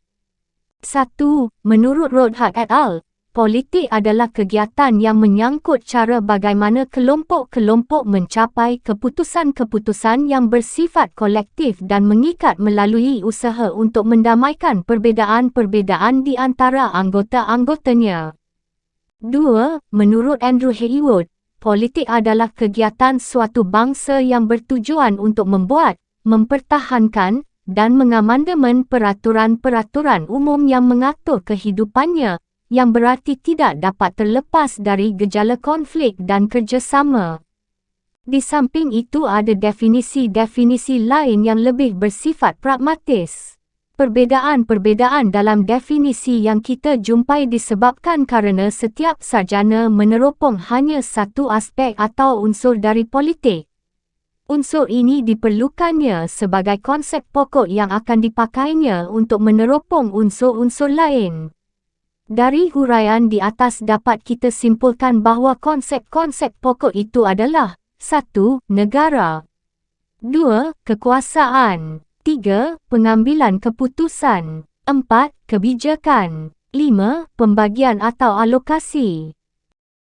1. Menurut Rothbard et al., politik adalah kegiatan yang menyangkut cara bagaimana kelompok-kelompok mencapai keputusan-keputusan yang bersifat kolektif dan mengikat melalui usaha untuk mendamaikan perbezaan-perbezaan di antara anggota-anggotanya. 2. Menurut Andrew Haywood, politik adalah kegiatan suatu bangsa yang bertujuan untuk membuat, mempertahankan, dan mengamandemen peraturan-peraturan umum yang mengatur kehidupannya, yang berarti tidak dapat terlepas dari gejala konflik dan kerjasama. Di samping itu ada definisi-definisi lain yang lebih bersifat pragmatis. Perbezaan-perbezaan dalam definisi yang kita jumpai disebabkan kerana setiap sarjana meneropong hanya satu aspek atau unsur dari politik. Unsur ini diperlukannya sebagai konsep pokok yang akan dipakainya untuk meneropong unsur-unsur lain. Dari huraian di atas dapat kita simpulkan bahawa konsep-konsep pokok itu adalah 1. Negara, 2. Kekuasaan, 3. Pengambilan keputusan, 4. Kebijakan, 5. Pembagian atau alokasi.